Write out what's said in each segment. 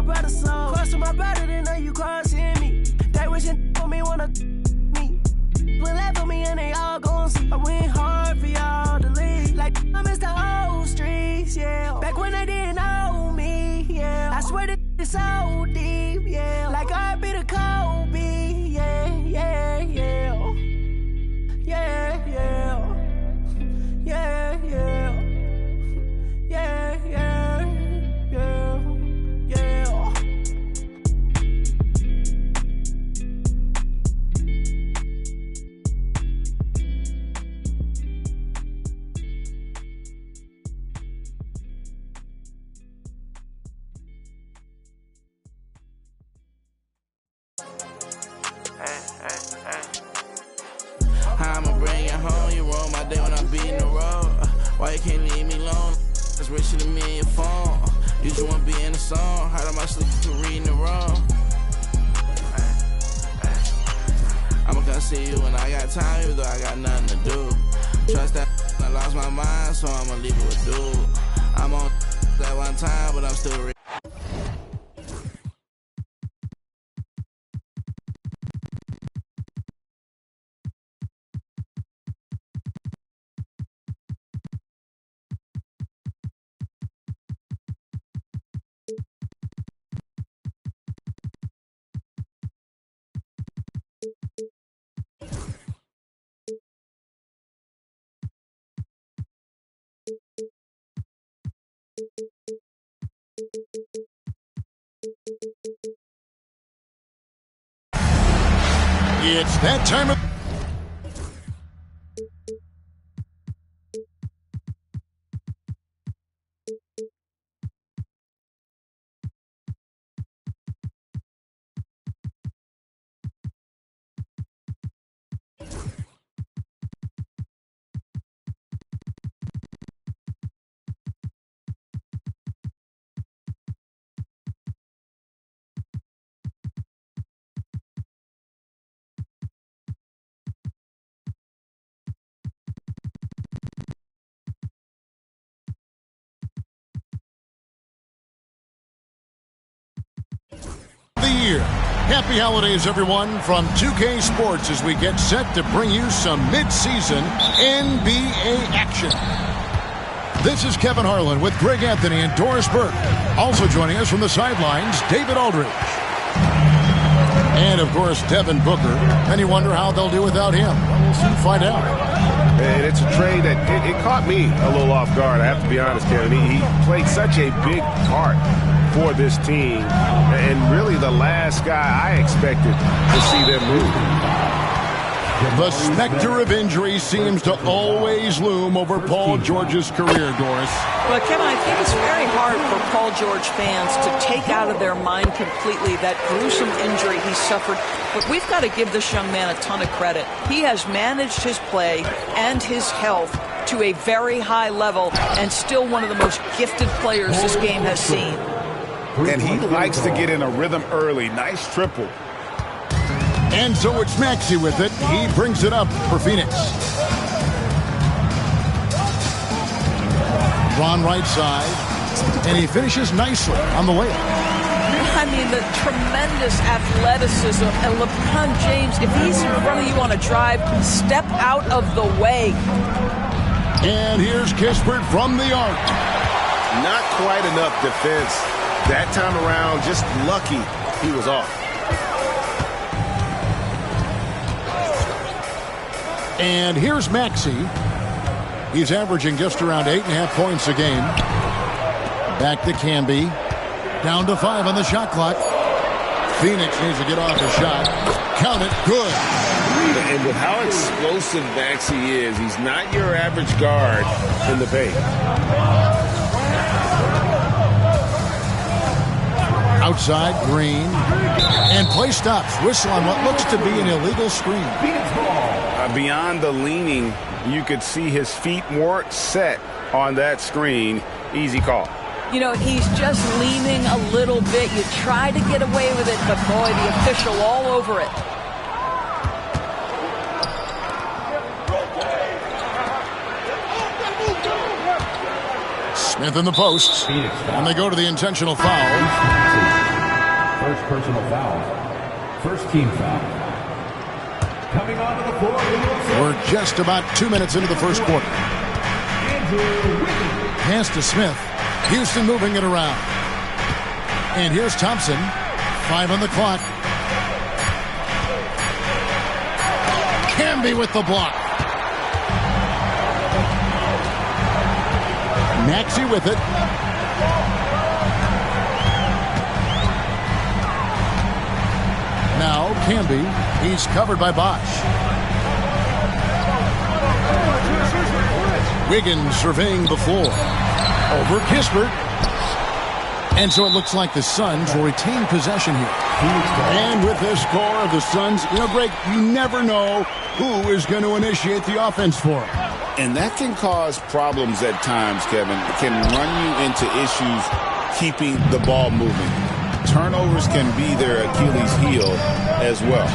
brother's soul. Cross to my brother, then know you crossing me. They wishing for me wanna me. Will left for me and they all gon' see. I went hard for y'all to leave. Like I miss the old streets, yeah. Back when they didn't know me, yeah. I swear that it's so deep, yeah. Like I be the Kobe, yeah, yeah, yeah. Yeah, yeah. Yeah, yeah. Yeah, yeah. Yeah, yeah. I'ma bring you home, you roll my day when I be in the road. Why you can't leave me alone? It's richer than me and your phone. You just wanna be in the song. How am I sleep to reading the wrong? I'ma come see you when I got time, even though I got nothing to do. Trust that I lost my mind, so I'ma leave it with dude. I'm on that one time, but I'm still real. It's that time of... the year. Happy holidays, everyone, from 2K Sports as we get set to bring you some mid-season NBA action. This is Kevin Harlan with Greg Anthony and Doris Burke. Also joining us from the sidelines, David Aldridge. And, of course, Devin Booker. And you wonder how they'll do without him. Well, we'll soon find out. And it's a trade that it caught me a little off guard, I have to be honest, Kevin. He played such a big part for this team, and really the last guy I expected to see them move. The specter of injury seems to always loom over Paul George's career, Doris. Well, Kevin, I think it's very hard for Paul George fans to take out of their mind completely that gruesome injury he suffered. But we've got to give this young man a ton of credit. He has managed his play and his health to a very high level, and still one of the most gifted players this game has seen. And he likes to get in a rhythm early. Nice triple. And so it's Maxey with it. He brings it up for Phoenix. Ron right side. And he finishes nicely on the layup. I mean, the tremendous athleticism. And LeBron James, if he's in front of you on a drive, step out of the way. And here's Kispert from the arc. Not quite enough defense that time around. Just lucky he was off. And here's Maxey. He's averaging just around 8.5 points a game. Back to Camby. Down to 5 on the shot clock. Phoenix needs to get off a shot. Count it. Good. And with how explosive Maxey is, he's not your average guard in the paint. Outside, Green. And play stops. Whistle on what looks to be an illegal screen. Beyond the leaning, you could see his feet weren't set on that screen. Easy call. You know, he's just leaning a little bit. You try to get away with it, but boy, the official all over it. Smith in the post. And they go to the intentional foul. personal fouls. First team foul. Coming onto the floor. We're just about 2 minutes into the first quarter. Pass to Smith. Houston moving it around. And here's Thompson. 5 on the clock. Camby with the block. Maxey with it. Now Camby. He's covered by Bosch. Wiggins surveying the floor. Over Kispert. And so it looks like the Suns will retain possession here. And with this score of the Suns, Greg, you never know who is going to initiate the offense for them. And that can cause problems at times, Kevin. It can run you into issues keeping the ball moving. Turnovers can be their Achilles heel as well.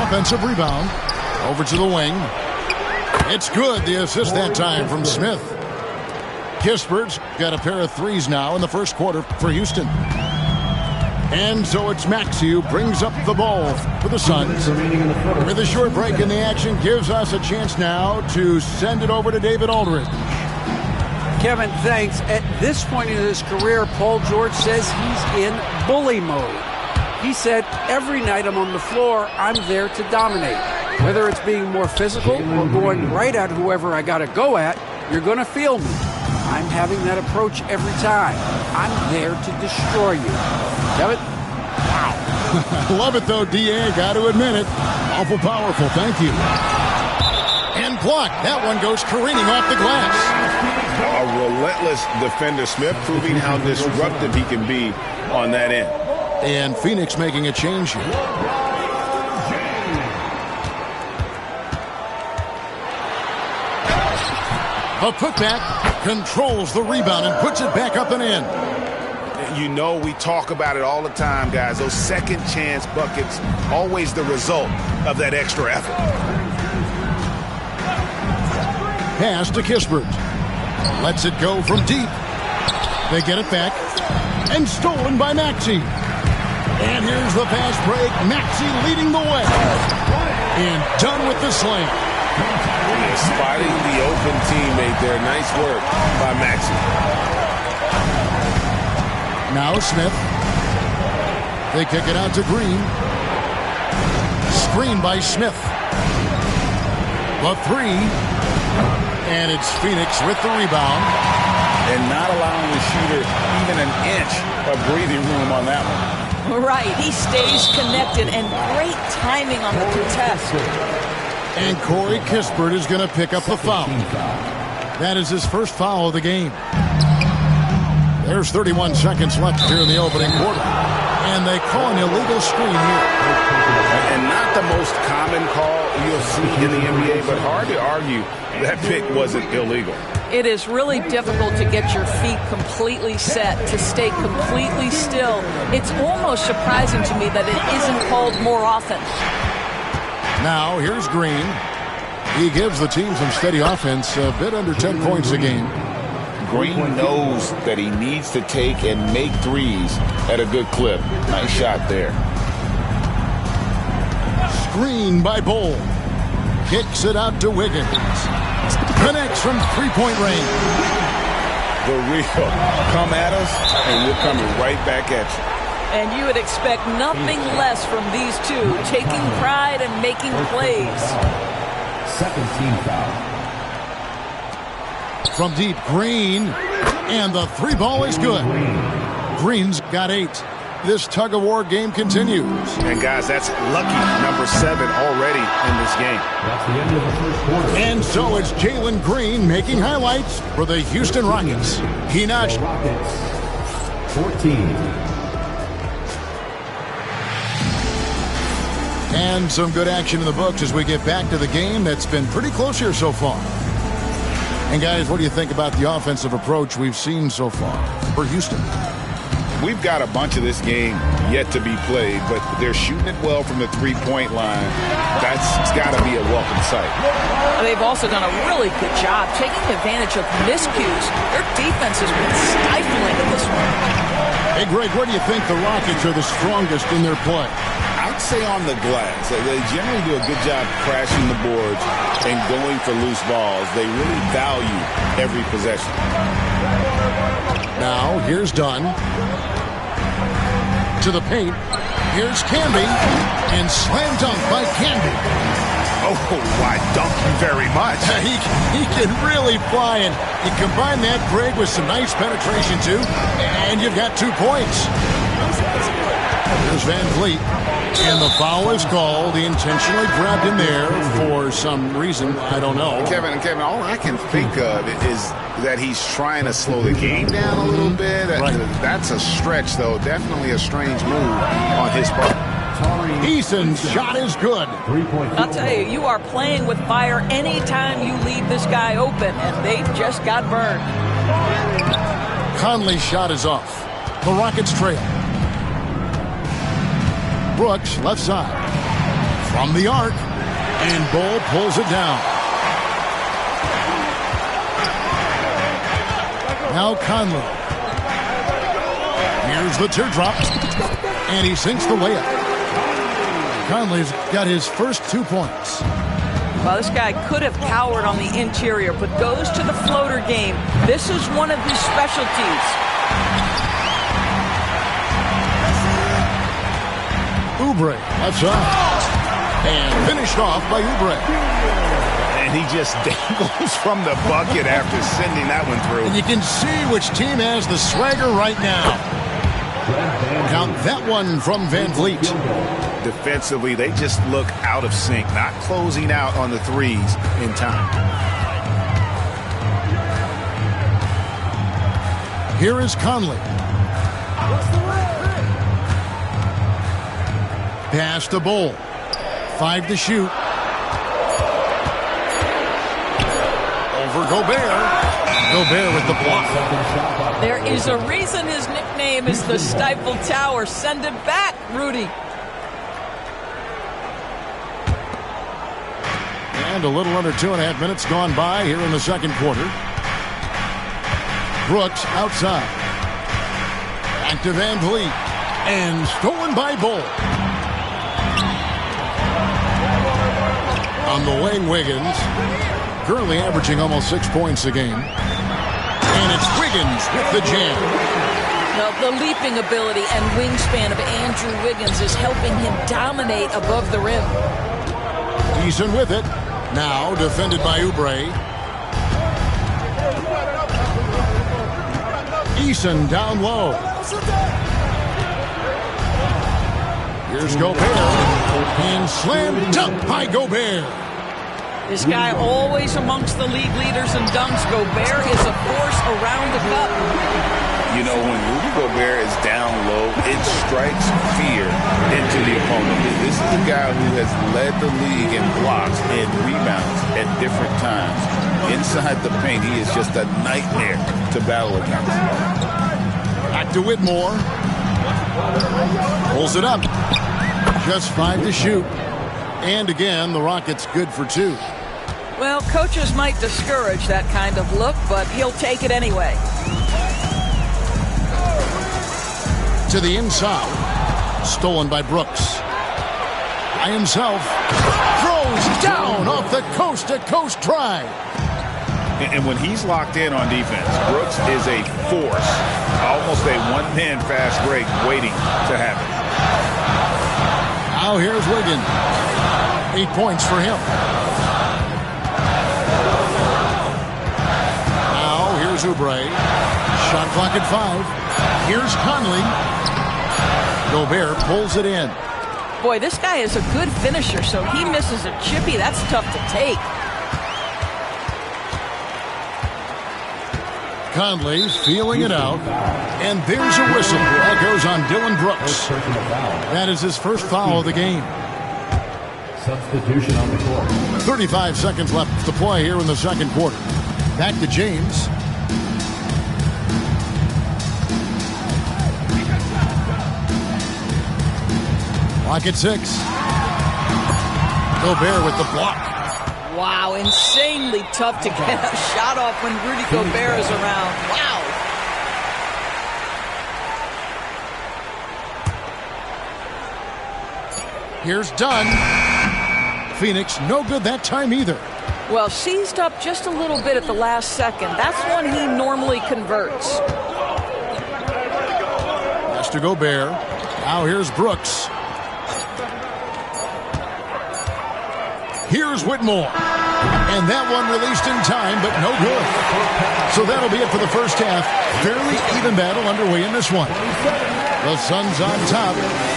Offensive rebound. Over to the wing. It's good. The assist that time from Smith. Kispert's got a pair of threes now in the first quarter for Houston. And so it's Maxey who brings up the ball for the Suns. With a short break in the action, gives us a chance now to send it over to David Aldridge. Kevin, thanks. At this point in his career, Paul George says he's in bully mode. He said, every night I'm on the floor, I'm there to dominate. Whether it's being more physical or going right at whoever I got to go at, you're going to feel me. I'm having that approach every time. I'm there to destroy you. Kevin? Wow. Love it, though, D.A. Got to admit it. Awful powerful. Thank you. And blocked. That one goes careening off the glass. A relentless defender. Smith proving how disruptive he can be on that end. And Phoenix making a change here. A putback controls the rebound and puts it back up and in. You know, we talk about it all the time, guys. Those second chance buckets, always the result of that extra effort. Pass to Kispert. Lets it go from deep. They get it back. And stolen by Maxey. And here's the fast break. Maxey leading the way. And done with the slam. Spotting the open teammate there. Nice work by Maxey. Now Smith. They kick it out to Green. Screen by Smith. The three. And it's Phoenix with the rebound. And not allowing the shooter even an inch of breathing room on that one. Right. He stays connected and great timing on the contest. And Corey Kispert is going to pick up the foul. That is his first foul of the game. There's 31 seconds left here in the opening quarter. And they call an illegal screen here. And not the most common call you'll see in the NBA, but hard to argue that pick wasn't illegal. It is really difficult to get your feet completely set, to stay completely still. It's almost surprising to me that it isn't called more often. Now, here's Green. He gives the team some steady offense, a bit under 10 points a game. Green knows that he needs to take and make threes at a good clip. Nice shot there. Screen by Bol. Kicks it out to Wiggins. Connects from three-point range. The real. Come at us, and we're coming right back at you. And you would expect nothing less from these two, taking pride and making plays. Second team foul. From deep, Green. And the three ball is good. Green's got 8. This tug-of-war game continues. And, guys, that's lucky number 7 already in this game. That's the end of the first quarter. And so it's Jalen Green making highlights for the Houston Rockets. He notched Rockets 14. And some good action in the books as we get back to the game that's been pretty close here so far. And, guys, what do you think about the offensive approach we've seen so far for Houston? We've got a bunch of this game yet to be played, but they're shooting it well from the three-point line. That's got to be a welcome sight. They've also done a really good job taking advantage of miscues. Their defense has been stifling in this one. Hey, Greg, where do you think the Rockets are the strongest in their play? I'd say on the glass. They generally do a good job crashing the boards and going for loose balls. They really value every possession. Now, here's Dunn. To the paint. Here's Camby. And slam dunk by Camby. Oh, why, thank you very much. He can really fly, and you combine that, Greg, with some nice penetration, too, and you've got 2 points. There's Van Vliet, and the foul is called. He intentionally grabbed him there for some reason. I don't know. Kevin, all I can think of is that he's trying to slow the game down a little bit. Right. That's a stretch, though. Definitely a strange move on his part. Eason's shot is good. I'll tell you, you are playing with fire anytime you leave this guy open, and they've just got burned. Conley's shot is off. The Rockets trail. Brooks, left side. From the arc. And Bull pulls it down. Now Conley. Here's the teardrop. And he sinks the layup. Conley's got his first 2 points. Well, this guy could have cowered on the interior, but goes to the floater game. This is one of his specialties. Oubre, left side. And finished off by Oubre. And he just dangles from the bucket after sending that one through. And you can see which team has the swagger right now. Count that one from Van Vliet. Defensively, they just look out of sync, not closing out on the threes in time. Here is Conley. Pass to Bull. 5 to shoot. Over Gobert. Gobert with the block. There is a reason his nickname is the Stifle Tower. Send it back, Rudy. And a little under 2.5 minutes gone by here in the second quarter. Brooks outside. Back to Van Vliet. And stolen by Bull. On the wing, Wiggins. Currently averaging almost 6 points a game. And it's Wiggins with the jam. Now, the leaping ability and wingspan of Andrew Wiggins is helping him dominate above the rim. Eason with it. Now defended by Oubre. Eason down low. Here's Gobert. And slam dunk by Gobert. This guy always amongst the league leaders in dunks. Gobert is a force around the cup. You know, when Rudy Gobert is down low, it strikes fear into the opponent. This is a guy who has led the league in blocks and rebounds at different times. Inside the paint, he is just a nightmare to battle against. Back to Whitmore. Pulls it up. Just 5 to shoot. And again, the Rockets good for 2. Well, coaches might discourage that kind of look, but he'll take it anyway. To the inside. Stolen by Brooks. By himself. Throws down off the coast-to-coast drive. And when he's locked in on defense, Brooks is a force. Almost a one-man fast break waiting to happen. Now here's Wiggins. 8 points for him. Now here's Oubre. Shot clock at 5. Here's Conley. Gobert pulls it in. Boy, this guy is a good finisher, so he misses a chippy. That's tough to take. Conley feeling it out. And there's a whistle. That goes on Dylan Brooks. That is his first foul of the game. Substitution on the court. 35 seconds left to play here in the second quarter. Back to James. Clock at 6. Gobert with the block. Wow, insanely tough to get a shot off when Rudy Gobert is around. Wow. Here's Dunn. Phoenix, no good that time either. Well, seized up just a little bit at the last second. That's when he normally converts. Pass to Gobert. Now here's Brooks. Here's Whitmore. And that one released in time, but no good. So that'll be it for the first half. Fairly even battle underway in this one. The Suns on top.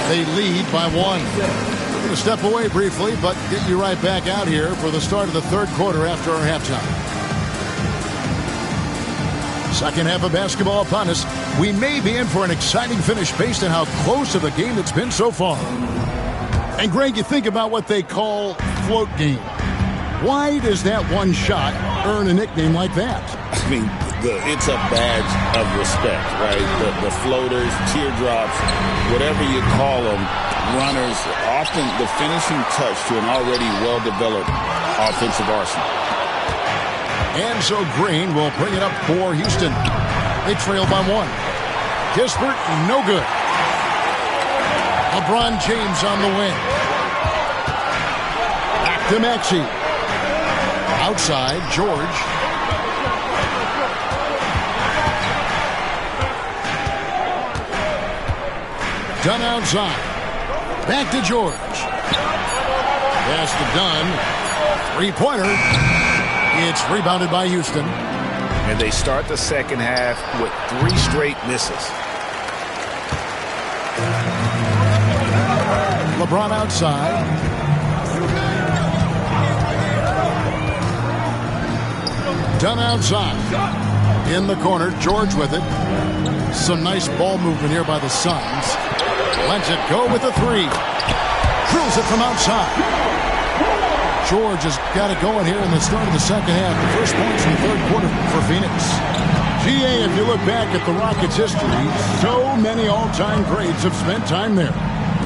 They lead by 1. We're going to step away briefly, but get you right back out here for the start of the third quarter after our halftime. Second half of basketball upon us. We may be in for an exciting finish based on how close of a game it's been so far. And Greg, you think about what they call float game. Why does that one shot earn a nickname like that? I mean, it's a badge of respect, right? The floaters, teardrops, whatever you call them, runners, often the finishing touch to an already well-developed offensive arsenal. And so Green will bring it up for Houston. They trail by 1. Kispert, no good. LeBron James on the wing. Back to Maxey. Outside, George. Dunn outside. Back to George. Pass to Dunn. Three-pointer. It's rebounded by Houston. And they start the second half with 3 straight misses. LeBron outside. Dunn outside. In the corner, George with it. Some nice ball movement here by the Suns. Lets it go with a 3. Drills it from outside. George has got it going here in the start of the second half. The first points in the third quarter for Phoenix. GA, if you look back at the Rockets' history, so many all-time greats have spent time there.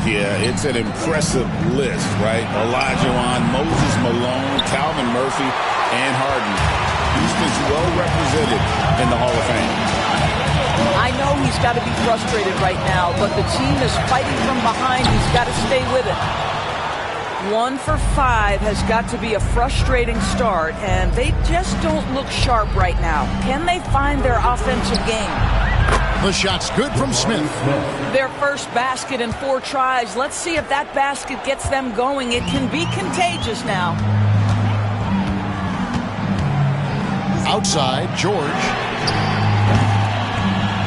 Yeah, it's an impressive list, right? Olajuwon, Moses Malone, Calvin Murphy, and Harden. Houston's well represented in the Hall of Fame. I know he's got to be frustrated right now, but the team is fighting from behind. He's got to stay with it. 1 for 5 has got to be a frustrating start, and they just don't look sharp right now. Can they find their offensive game? The shot's good from Smith. Their first basket in 4 tries. Let's see if that basket gets them going. It can be contagious now. Outside, George.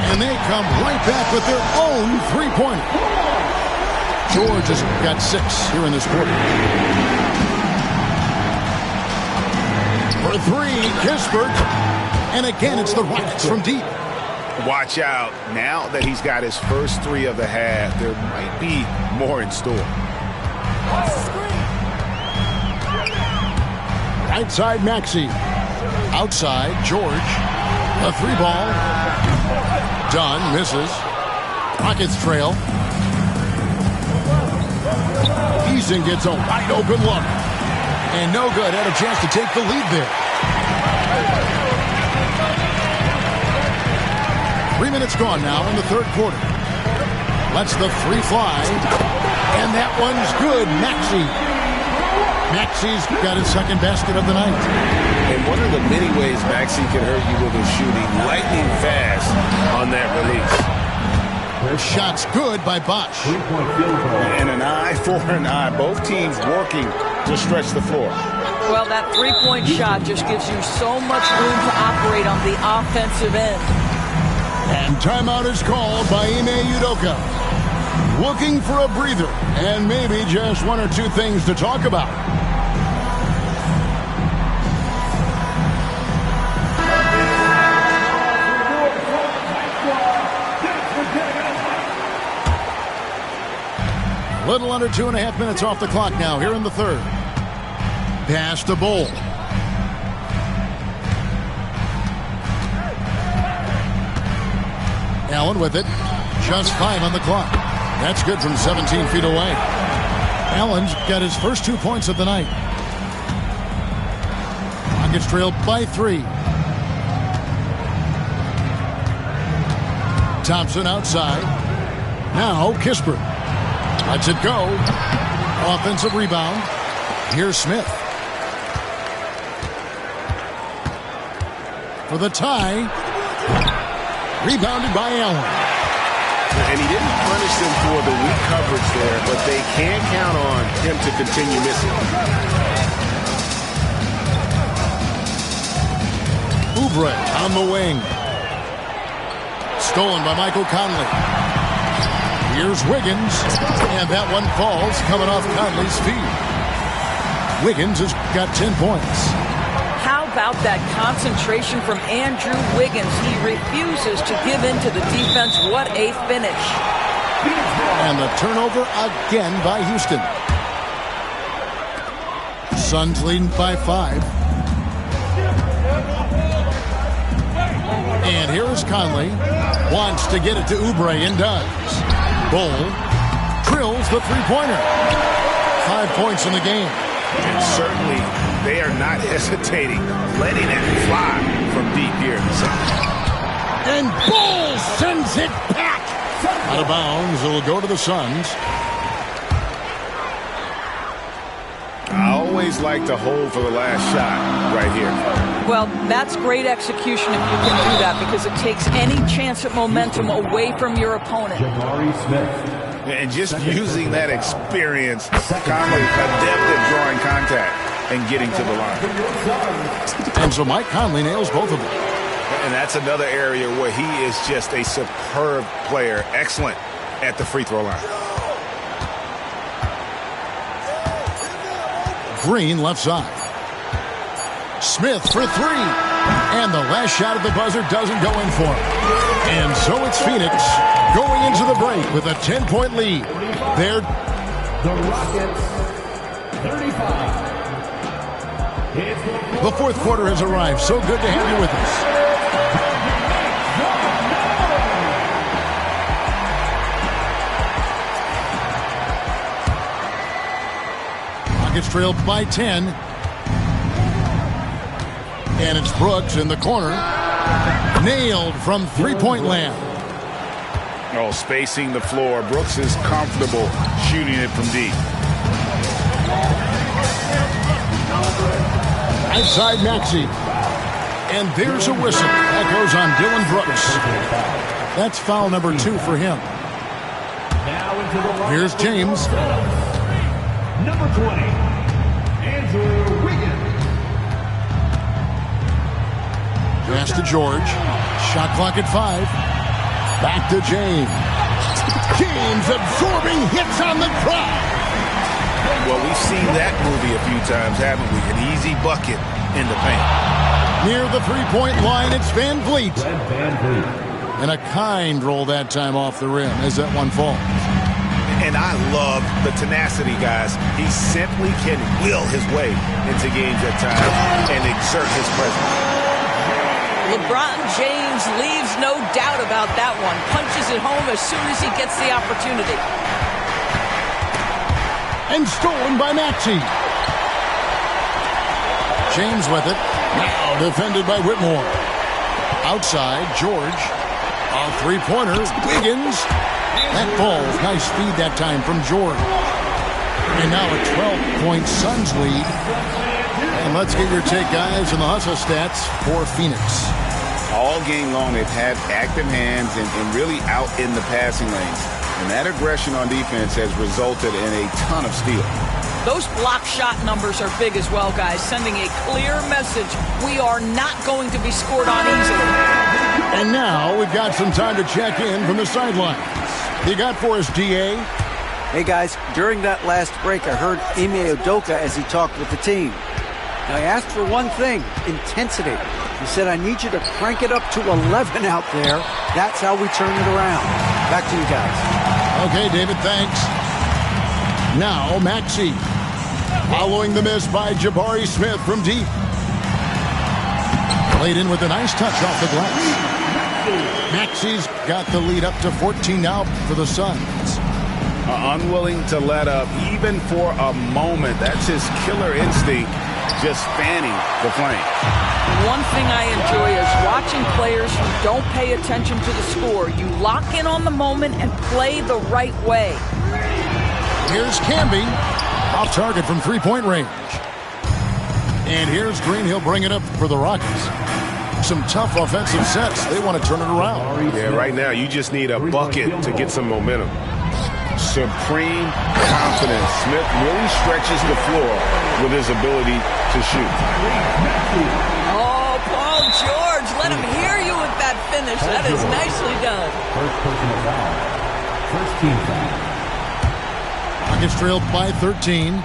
And they come right back with their own three-pointer. George has got 6 here in this quarter. For 3, Kispert. And again, it's the Rockets from deep. Watch out. Now that he's got his first 3 of the half, there might be more in store. Right side, Maxey. Outside, George. A 3-ball. Dunn misses. Rockets trail. Eason gets a wide open look. And no good. Had a chance to take the lead there. 3 minutes gone now in the third quarter. Lets the 3 fly. And that one's good. Maxey's got his second basket of the night. And one of the many ways Maxey can hurt you with his shooting, lightning fast on that release. Shot's good by Bosh. And an eye for an eye. Both teams working to stretch the floor. Well, that 3-point shot just gives you so much room to operate on the offensive end. And timeout is called by Ime Udoka. Looking for a breather and maybe just 1 or 2 things to talk about. Little under 2.5 minutes off the clock now here in the third. Pass to Bull. Allen with it. Just 5 on the clock. That's good from 17 feet away. Allen's got his first 2 points of the night. Rockets trailed by 3. Thompson outside. Now Kispert. Lets it go. Offensive rebound. Here's Smith. For the tie. Rebounded by Allen. And he didn't punish them for the weak coverage there, but they can count on him to continue missing. Oubre on the wing. Stolen by Michael Conley. Here's Wiggins. And that one falls coming off Conley's feet. Wiggins has got 10 points. How about that concentration from Andrew Wiggins? He refuses to give in to the defense. What a finish. And the turnover again by Houston. Suns leading by 5. And here is Conley. Wants to get it to Oubre and does. Bull drills the three-pointer. 5 points in the game. And certainly they are not hesitating, letting it fly from deep here. And Bull sends it back. Out of bounds. It'll go to the Suns. I always like to hold for the last shot right here. Well, that's great execution if you can do that, because it takes any chance at momentum away from your opponent. Jabari Smith. And just using that experience, Conley adept at drawing contact and getting to the line. And so Mike Conley nails both of them. And that's another area where he is just a superb player, excellent at the free throw line. Green left side. Smith for 3. And the last shot at the buzzer doesn't go in for him. And so it's Phoenix going into the break with a 10-point lead. They're The Rockets, 35. The fourth quarter has arrived. So good to have you with us. Rockets trail by 10. And it's Brooks in the corner. Nailed from three-point land. Oh, spacing the floor. Brooks is comfortable shooting it from deep. Outside Maxey. And there's a whistle. That goes on Dylan Brooks. That's foul number 2 for him. Here's James. Number 20, Andrew Wiggins. Pass to George. Shot clock at 5. Back to James. James absorbing hits on the drive. Well, we've seen that movie a few times, haven't we? An easy bucket in the paint. Near the three-point line, it's Van Vliet. Van Vliet. And a kind roll that time off the rim as that one falls. And I love the tenacity, guys. He simply can will his way into games at times and exert his presence. LeBron James leaves no doubt about that one. Punches it home as soon as he gets the opportunity. And stolen by Maxey. James with it. Now defended by Whitmore. Outside, George. A three-pointer. Wiggins. That falls. Nice feed that time from George. And now a 12-point Suns lead. And let's get your take, guys, on the hustle stats for Phoenix. All game long, they've had active hands and really out in the passing lanes. And that aggression on defense has resulted in a ton of steals. Those block shot numbers are big as well, guys, sending a clear message. We are not going to be scored on easily. And now we've got some time to check in from the sidelines. You got for us, D.A.? Hey, guys, during that last break, I heard Ime Udoka as he talked with the team. Now, he asked for one thing, intensity. He said, I need you to crank it up to 11 out there. That's how we turn it around. Back to you guys. Okay, David, thanks. Now, Maxey. Following the miss by Jabari Smith from deep. Played in with a nice touch off the glass. Maxey's got the lead up to 14 now for the Suns. Unwilling to let up even for a moment. That's his killer instinct, just fanning the flame. One thing I enjoy is watching players who don't pay attention to the score. You lock in on the moment and play the right way. Here's Camby. Off target from three-point range. And here's Green. He'll bring it up for the Rockets. Some tough offensive sets. They want to turn it around. Yeah, right now you just need a bucket to get some momentum. Supreme confidence. Smith really stretches the floor with his ability to shoot. Oh, Paul George, let him hear you with that finish. That is nicely done. First personal foul. First team foul. Rockets trailed by 13.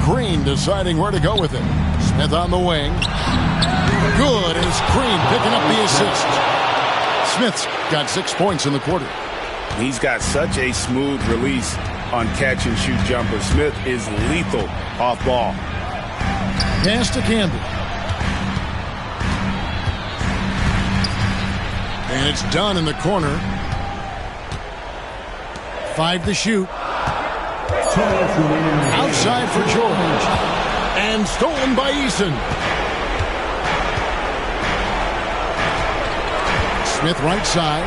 Green deciding where to go with it. Smith on the wing. Good as Green picking up the assist. Smith's got 6 points in the quarter. He's got such a smooth release on catch-and-shoot jumpers. Smith is lethal off ball. Pass to Campbell. And it's done in the corner. 5 to shoot. Outside for George. And stolen by Eason. Smith right side.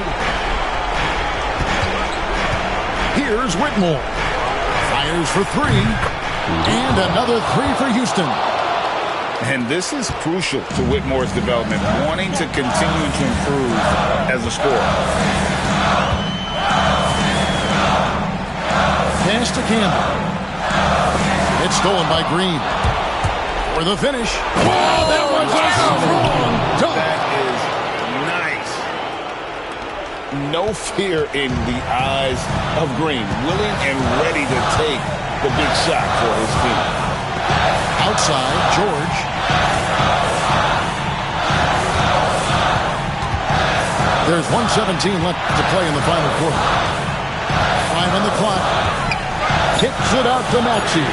Here's Whitmore. Fires for 3. And another 3 for Houston. And this is crucial to Whitmore's development, wanting to continue to improve as a scorer. Pass to Campbell. It's stolen by Green. For the finish. Oh, that was a strong dunk. That is nice. No fear in the eyes of Green. Willing and ready to take the big shot for his team. Outside, George. There's 1:17 left to play in the final quarter. 5 on the clock. Kicks it out to Maxey.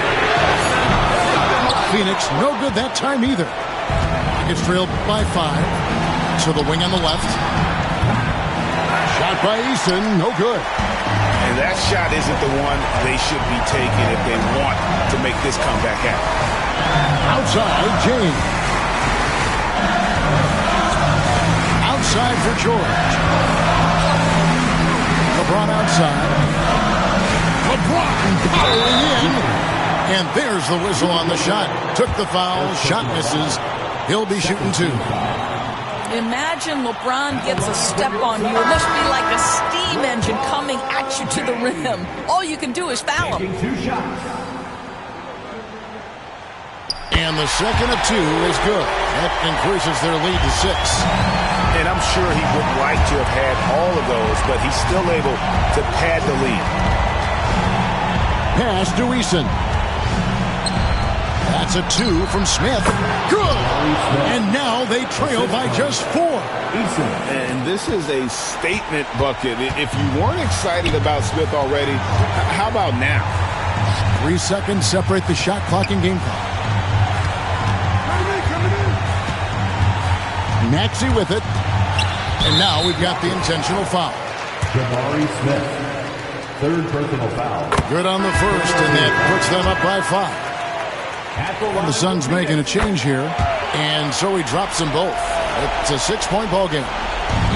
Phoenix, no good that time either. Gets trailed by 5. To the wing on the left. Shot by Eason, no good. And that shot isn't the one they should be taking if they want to make this comeback happen. Outside, James. Outside for George. LeBron outside. LeBron powering in. And there's the whistle on the shot. Took the foul. Shot misses. He'll be shooting 2. Imagine LeBron gets a step on you. It must be like a steam engine coming at you to the rim. All you can do is foul him. 2 shots. And the second of 2 is good. That increases their lead to 6. And I'm sure he would like to have had all of those, but he's still able to pad the lead. Pass to Eason. That's a 2 from Smith. Good! And now they trail by just 4. And this is a statement bucket. If you weren't excited about Smith already, how about now? 3 seconds separate the shot clock and game clock. Maxey with it. And now we've got the intentional foul. Jabari Smith. 3rd personal foul. Good on the first, and that puts them up by 5. The Suns making a change here, and so he drops them both. It's a 6-point ball game.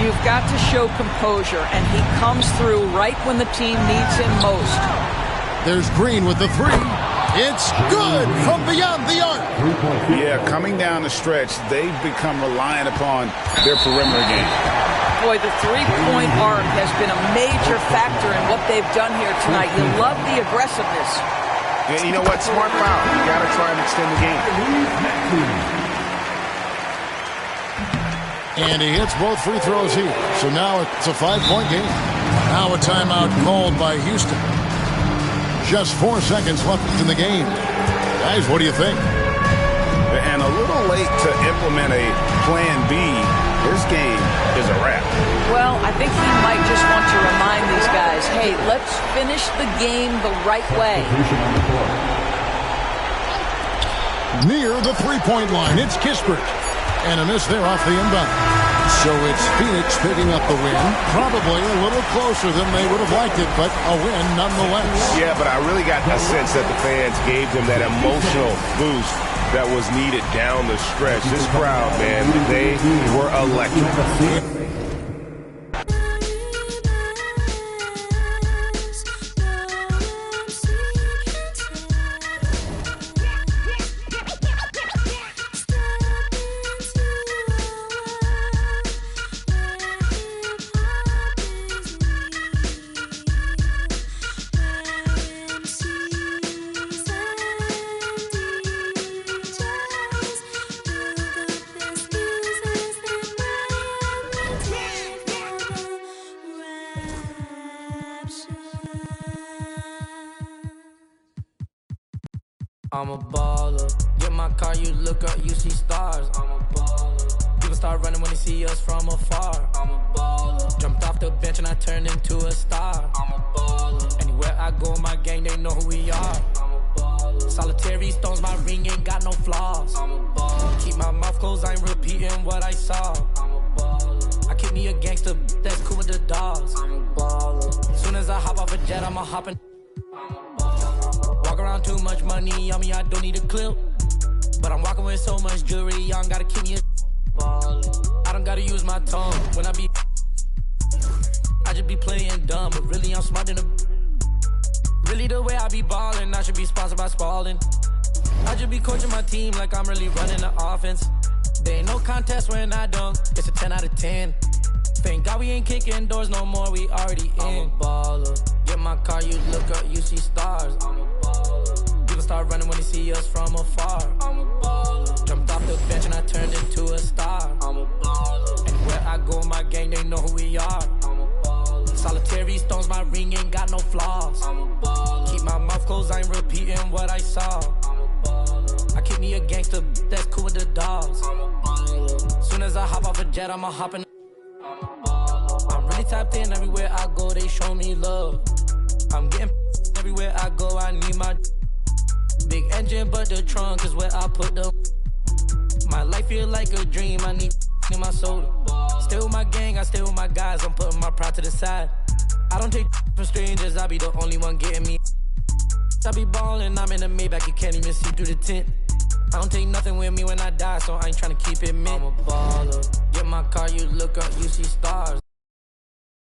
You've got to show composure, and he comes through right when the team needs him most. There's Green with the 3. It's good from beyond the arc. Yeah, coming down the stretch, they've become reliant upon their perimeter game. Boy, the three-point arc has been a major factor in what they've done here tonight. You love the aggressiveness. Yeah, you know what? Smart foul. You got to try and extend the game. And he hits both free throws here. So now it's a 5-point game. Now a timeout called by Houston. Just 4 seconds left in the game. Guys, what do you think? And a little late to implement a plan B. This game is a wrap. Well, I think he might just want to remind these guys, hey, let's finish the game the right way. Near the 3-point line, it's Kispert. And a miss there off the inbound. So it's Phoenix picking up the win. Probably a little closer than they would have liked it, but a win nonetheless. Yeah, but I really got a sense that the fans gave them that emotional boost that was needed down the stretch. This crowd, man, they were electric. I'm a baller. Get my car, you look up, you see stars. I'm a baller. People start running when they see us from afar. I'm a baller. Jumped off the bench and I turned into a star. I'm a baller. Anywhere I go, my gang, they know who we are. I'm a baller. Solitary stones, my ring ain't got no flaws. I'm a baller. Keep my mouth closed, I ain't repeating what I saw. I'm a baller. I keep me a gangster, that's cool with the dogs. I'm a baller. Soon as I hop off a jet, I'ma hop in. Walk around too much money on me, I don't need a clip. But I'm walking with so much jewelry, I don't gotta keep me a ballin'. I don't gotta use my tongue when I be. I just be playing dumb, but really I'm smart than a. Really the way I be ballin', I should be sponsored by Spalding. I just be coaching my team like I'm really running the offense. There ain't no contest when I dunk, it's a 10 out of 10. Thank God we ain't kicking doors no more, we already in. I'm a baller. Get my car, you look up, you see stars. I'm a baller. People start running when they see us from afar. I'm a baller. Jumped off the bench and I turned into a star. I'm a baller. Anywhere I go, my gang, they know who we are. I'm a baller. Solitary stones, my ring ain't got no flaws. I'm a baller. Keep my mouth closed, I ain't repeating what I saw. I'm a baller. I keep me a gangster, that's cool with the dogs. I'm a baller. Soon as I hop off a jet, I'ma hop in. I'm really tapped in everywhere I go, they show me love. I'm getting everywhere I go, I need my big engine, but the trunk is where I put them. My life feel like a dream, I need in my soda. Stay with my gang, I stay with my guys, I'm putting my pride to the side. I don't take from strangers, I be the only one getting me. I be ballin', I'm in the Maybach, you can't even see through the tent. I don't take nothing with me when I die, so I ain't tryna keep it mint. I'm a baller. Get my car, you look up, you see stars.